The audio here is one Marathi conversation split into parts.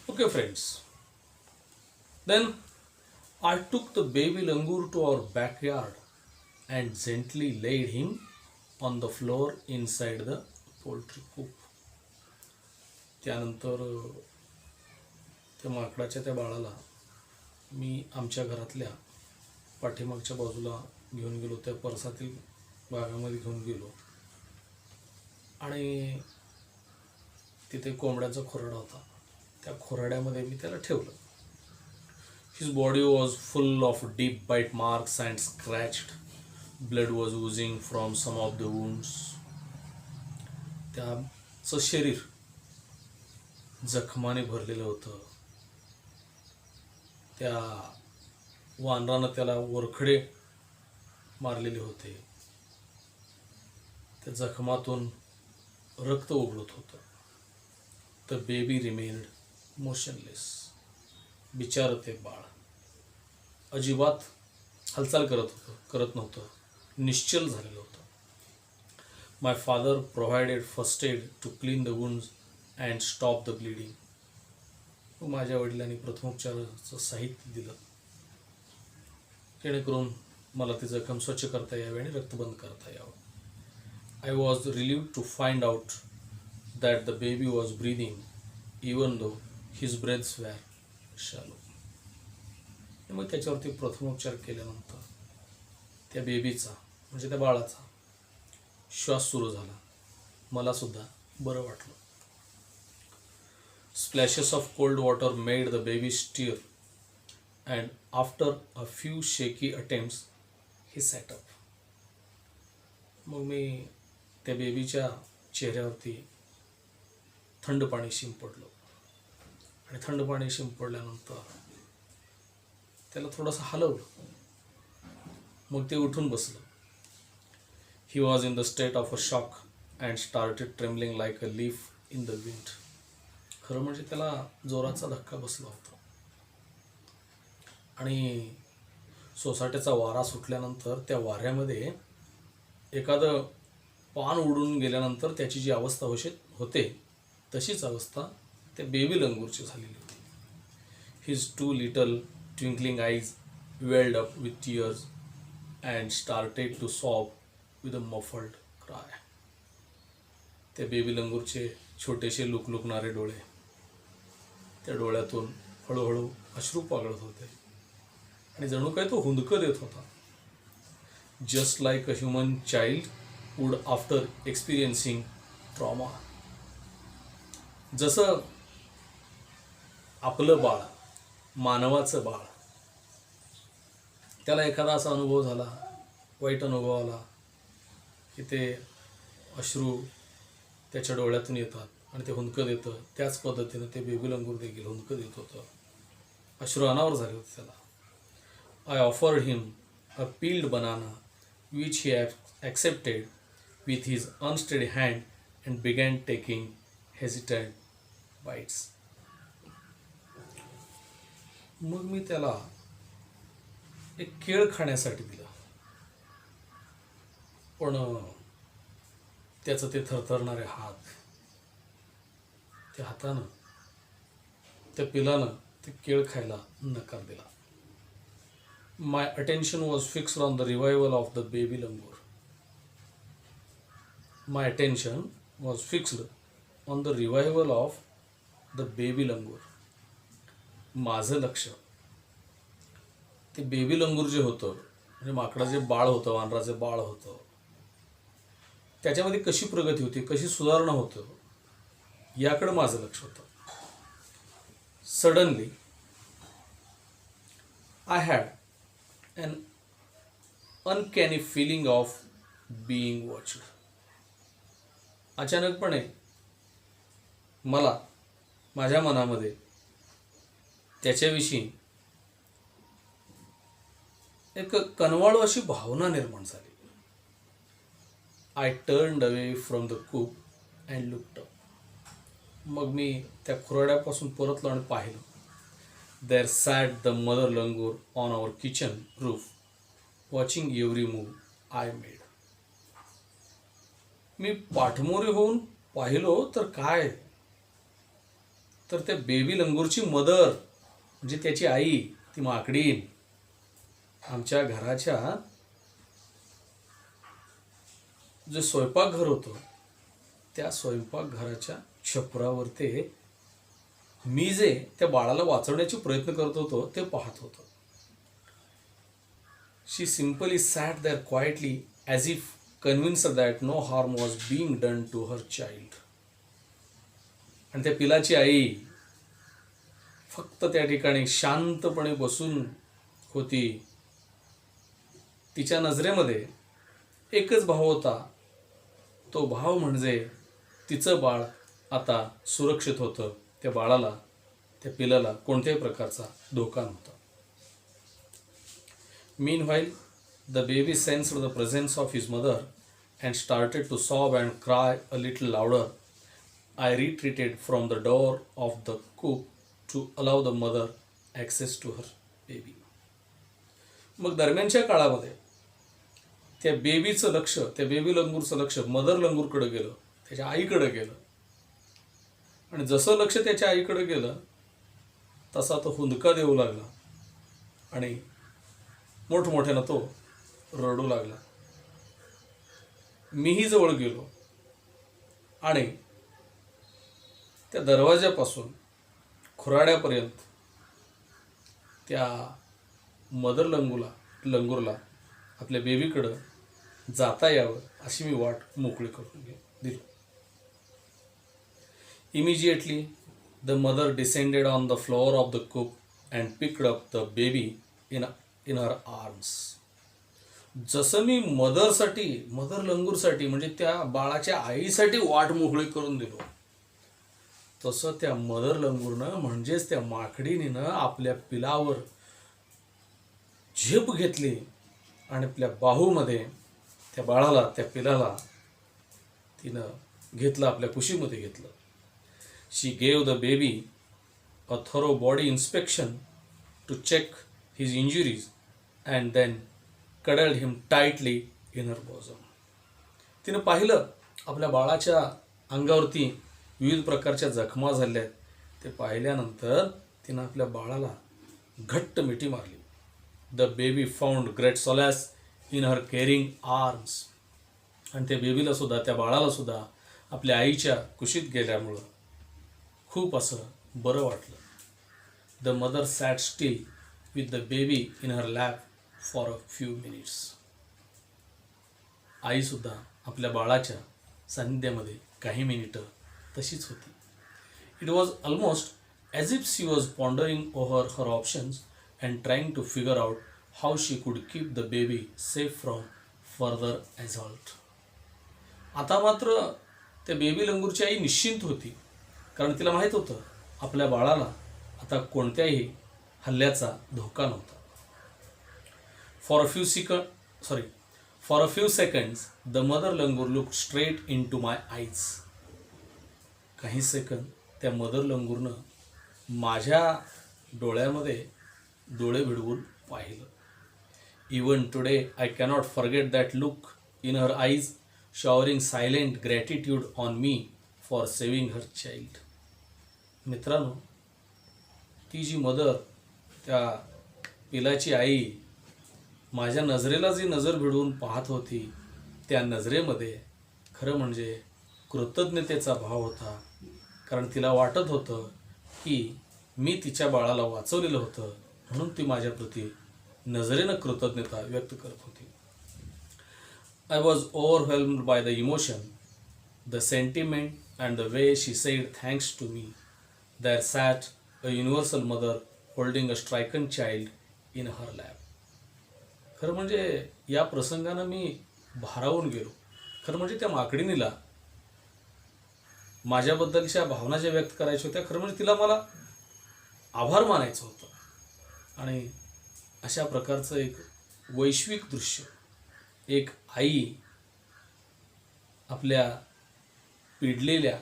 Okay, friends. Then I took the baby langur to our backyard and gently laid him on the floor inside the poultry coop. त्यानंतर त्या माकडाच्या त्या बाळाला मी आमच्या घरातल्या पाठीमागच्या बाजूला घेऊन गेलो, त्या परसातील भागामध्ये घेऊन गेलो आणि तिथे कोंबड्याचा खोराडा होता. त्या खोराड्यामध्ये मी त्याला ठेवलं. His body was full of deep bite marks and scratched. Blood was oozing from some of the wounds. त्याचं शरीर जखमाने भरलेलं होतं. त्या वानरानं त्याला वरखडे मारलेले होते. त्या जखमातून रक्त उघळत होतं. The baby remained motionless. बिचारं ते बाळ अजिबात हालचाल करत नव्हतं, निश्चल झालेलं होतं. My father provided first aid to clean the wounds and stop the bleeding. माझ्या वडिलांनी प्रथमोपचाराचं साहित्य दिलं जेणेकरून मला ती जखम स्वच्छ करता यावी आणि रक्त बंद करता यावं. I was relieved to find out that the baby was breathing even though his breaths were shallow. मग त्याच्यावरती प्रथमोपचार केल्यानंतर त्या बेबीचा म्हणजे त्या बाळाचा श्वास सुरू झाला. मला सुद्धा बरं वाटलं. Splashes of cold water made the baby stir and after a few शेकी अटेम्प्ट्स ही सॅट अप. मग मी त्या बेबीच्या चेहऱ्यावरती थंड पाणी शिंपडलं आणि थंड पाणी शिंपडल्यानंतर त्याला थोडंसं हलवलं. मग ते उठून बसलं. He was in the state of a shock and started trembling like a leaf in the wind. खरं म्हणजे त्याला जोराचा धक्का बसला होता आणि सोसाट्याचा वारा सुटल्यानंतर त्या वाऱ्यामध्ये एखादं पान उडून गेल्यानंतर त्याची जी अवस्था होते तशीच अवस्था त्या बेबी लंगूरची झालेली होती. His two little twinkling eyes welled up with tears and started to sob with a muffled cry. त्या बेबी लंगूरचे छोटेसे लुकलुकणारे डोळे, त्या डोळ्यातून हळूहळू अश्रू पागळत होते आणि जणू काय तो हुंदकं देत होता. Just like a human child would after experiencing trauma. जसं आपलं बाळ, मानवाचं बाळ, त्याला एखादा असा अनुभव झाला, वाईट अनुभव आला की ते अश्रू त्याच्या डोळ्यातून येतात आणि ते हुंदकं देतं. त्याच पद्धतीनं ते बेबी लंगूर देखील हुंदकं देत होतं. अश्रू अनावर झाले होते त्याला. I offered him a peeled banana which he accepted with his unsteady hand and began taking hesitant bites. मग मी त्याला एक केळ खाण्यासाठी दिलं, पण त्याचं ते थरथरणारे हात, त्या हातानं त्या पिलानं ते केळ खायला नकार दिला. My attention was fixed on the revival of the baby langur. My attention was fixed on the revival of the baby langur. माझं लक्ष ते बेबी लंगूर जे होतं म्हणजे माकडाचे बाळ होतं, वानराचे बाळ होतं, त्याच्यामध्ये कशी प्रगती होती, कशी सुधारणा होतं याकडे माझं लक्ष होतं. Suddenly I had an uncanny feeling of being watched. अचानकपणे मला माझ्या मनामध्ये त्याच्याविषयी एक कनवाळू अशी भावना निर्माण झाली. I turned away from the coop and looked up. मग मी त्या खुराड्यापासून परतलो आणि पाहिलं. There sat the mother langur on our kitchen roof, watching every move I made. मी पाठमोरे होऊन पाहिलो तर काय, तर त्या बेबी लंगूरची मदर म्हणजे त्याची आई, ती माकडी आमच्या घराच्या जे स्वयंपाकघर होतं त्या स्वयंपाकघराच्या छपरावर ते मी जे त्या बाळाला वाचवण्याचे प्रयत्न करत होतो ते पाहत होतो. She simply sat there quietly as if convinced that no harm was being done to her child. आणि त्या पिलाची आई फक्त त्या ठिकाणी शांतपणे बसून होती. तिच्या नजरेमध्ये एकच भाव होता, तो भाव म्हणजे तिचं बाळ आता सुरक्षित होतं. त्या बाळाला, त्या पिलाला कोणत्याही प्रकारचा धोका नव्हता. Meanwhile, the baby sensed the presence of his mother and started to sob and cry a little louder. I retreated from the door of the coop to allow the mother access to her baby. मग दरम्यानच्या काळामध्ये त्या बेबीचं लक्ष, त्या बेबी लंगूरचं लक्ष मदर लंगूरकडे गेलं, त्याच्या आईकडे गेलं. आणि जसं लक्ष त्याच्या आईकडे गेलं तसा तो हुंदका देऊ लागला आणि मोठमोठ्यानं तो रडू लागला. मीही जवळ गेलो आणि त्या दरवाजापासून खुराड्यापर्यंत त्या मदर लंगूरला आपल्या बेबीकडं जाता यावं अशी मी वाट मोकळी करून दिली. Immediately, the mother descended on the floor of the coop and picked up the baby in her arms. जसं मी मदर लंगूरसाठी म्हणजे त्या बाळाच्या आईसाठी वाट मोकळी करून दिलो, तसं त्या मदर लंगूरनं म्हणजेच त्या माकडीनं आपल्या पिलावर झेप घेतली आणि आपल्या बाहूमध्ये त्या बाळाला, त्या पिलाला तिनं घेतलं, आपल्या कुशीमध्ये घेतलं. She gave the baby a thorough body inspection to check his injuries and then cuddled him tightly in her bosom. तिनं पाहिलं आपल्या बाळाच्या अंगावरती विविध प्रकारच्या जखमा झाल्या आहेत. ते पाहिल्यानंतर तिनं आपल्या बाळाला घट्ट मिठी मारली. The baby found great solace in her caring arms. आणि त्या बेबीला सुद्धा, त्या बाळाला सुद्धा आपल्या आईच्या कुशीत गेल्यामुळं खूप असं बरं वाटलं. The mother sat still with the baby in her lap for a few minutes. आईसुद्धा आपल्या बाळाच्या सान्निध्यामध्ये काही मिनिटं तशीच होती. It was almost as if she was pondering over her options and trying to figure out how she could keep the baby safe from further assault. आता मात्र त्या बेबी लंगूरची आई निश्चिंत होती, कारण तिला माहीत होतं आपल्या बाळाला आता कोणत्याही हल्ल्याचा धोका नव्हता. For a few seconds the mother langur look straight into my eyes. काही सेकंद त्या मदर लंगूरनं माझ्या डोळ्यामध्ये डोळे भिडवून पाहिलं. Even today I cannot forget that look in her eyes showering silent gratitude on me for saving her child. मित्रांनो, ती जी मदर, त्या पिलाची आई माझ्या नजरेला जी नजर भिडवून पाहत होती, त्या नजरेमध्ये खरं म्हणजे कृतज्ञतेचा भाव होता. कारण तिला वाटत होतं की मी तिच्या बाळाला वाचवलेलं होतं, म्हणून ती माझ्याप्रती नजरेनं कृतज्ञता व्यक्त करत होती. I was overwhelmed by the emotion, the sentiment and the way she said thanks to me. There sat a universal mother holding a stricken child in her lap. खरं म्हणजे या प्रसंगानं मी भारावून गेलो. खरं म्हणजे त्या माकडीनीला माझ्याबद्दलच्या भावना ज्या व्यक्त करायच्या होत्या, खरं म्हणजे तिला मला आभार मानायचं होतं. आणि अशा प्रकारचं एक वैश्विक दृश्य, एक आई आपल्या पिडलेल्या,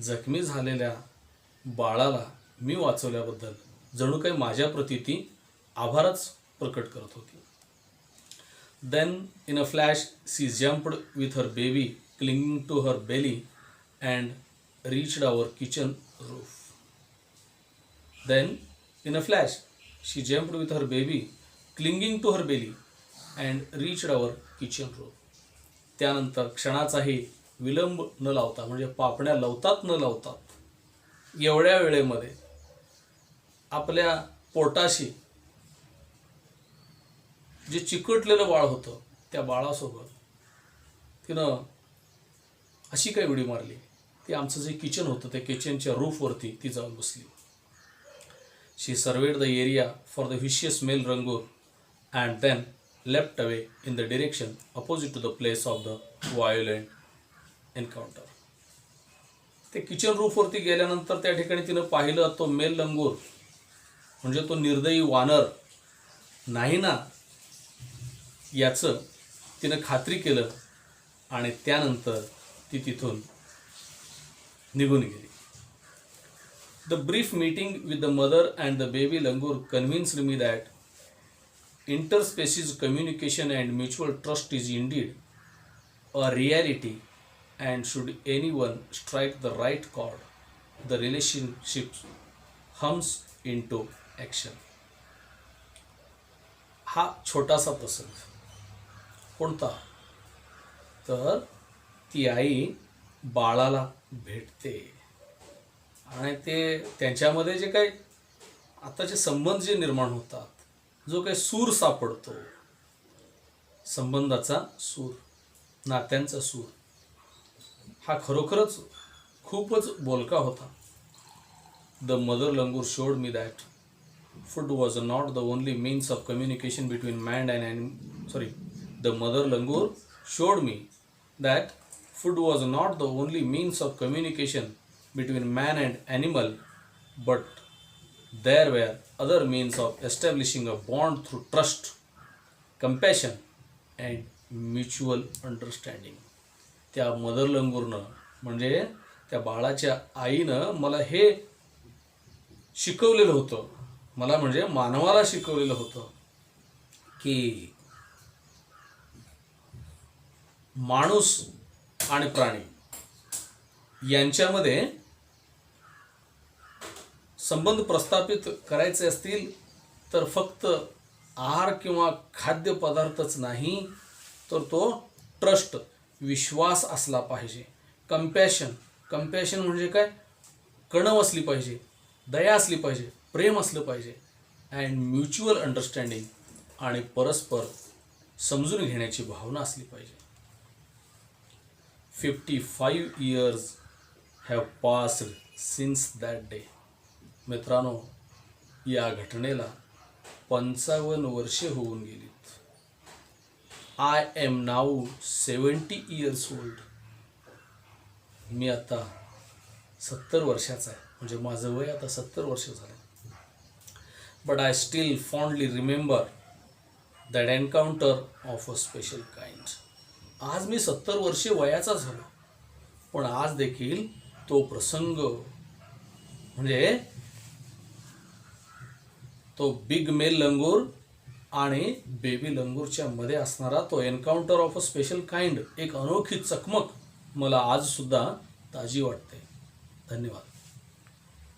जखमी झालेल्या बाळाला मी वाचवल्याबद्दल जणू काही माझ्याप्रती ती आभारच प्रकट करत होती. Then in a flash she jumped with her baby clinging to her belly and reached our kitchen roof. Then, in a flash, she jumped with her baby, clinging to her belly, and reached our kitchen room. त्यानंतर क्षणाचाही विलंब न लावता, म्हणजे पापण्या लवतात न लावतात एवढ्या वेळेमध्ये आपल्या पोटाशी जे चिकटलेलं बाळ होतं त्या बाळासोबत तिनं अशी काय उडी मारली, ती आमचं जे किचन होतं त्या किचनच्या रूफवरती ती जाऊन बसली. She surveyed the area for the vicious male langur and then left away in the direction opposite to the place of the violent encounter. ते किचन रूफवरती गेल्यानंतर त्या ठिकाणी तिनं पाहिलं तो मेल लंगूर म्हणजे तो निर्दयी वानर नाही ना याचं तिनं खात्री केलं आणि त्यानंतर ती तिथून निघून गेली. The brief meeting with the mother and the baby langur convinced me that interspecies communication and mutual trust is indeed a reality, and should anyone strike the right chord, the relationship hums into action. हा छोटासा प्रसंग कोणता, तर ती आई बाळाला भेटते आणि ते त्यांच्यामध्ये जे काही आताचे संबंध जे निर्माण होतात, जो काही सूर सापडतो, संबंधाचा सूर, नात्यांचा सूर, हा खरोखरच खूपच बोलका होता. The mother langur showed me that food was not the only means of communication between man the mother langur showed me that food was not the only means of communication between man and animal, but there were other means of establishing a bond through trust, compassion and mutual understanding. त्या मदर लंगूरनं म्हणजे त्या बाळाच्या आईनं मला हे शिकवलेलं होतं, मला म्हणजे मानवाला शिकवलेलं होतं की माणूस आणि प्राणी यांच्यामध्ये संबंध प्रस्थापित करायचे असतील तर फक्त आहार किंवा खाद्यपदार्थच नाही, तर तो ट्रस्ट, विश्वास असला पाहिजे. कंपॅशन म्हणजे काय, कणव असली पाहिजे, दया असली पाहिजे, प्रेम असलं पाहिजे, अँड म्युच्युअल अंडरस्टँडिंग आणि परस्पर समजून घेण्याची भावना असली पाहिजे. 55 years have passed since that day. मित्रांनो, या घटनेला 55 वर्षे होऊन गेलीत. I am now 70 years old. मी आता 70 वर्षाचा आहे, म्हणजे माझं वय आता 70 वर्ष झालं. But I still fondly remember that encounter of a special kind. आज मी 70 वर्षे वयाचा झालो, पण आज देखील तो प्रसंग म्हणजे तो बिग मेल लंगूर आणि बेबी लंगूरच्या मध्ये असणारा तो encounter of a special kind, एक अनोखी चकमक मला आज सुद्धा ताजी वाटते. धन्यवाद.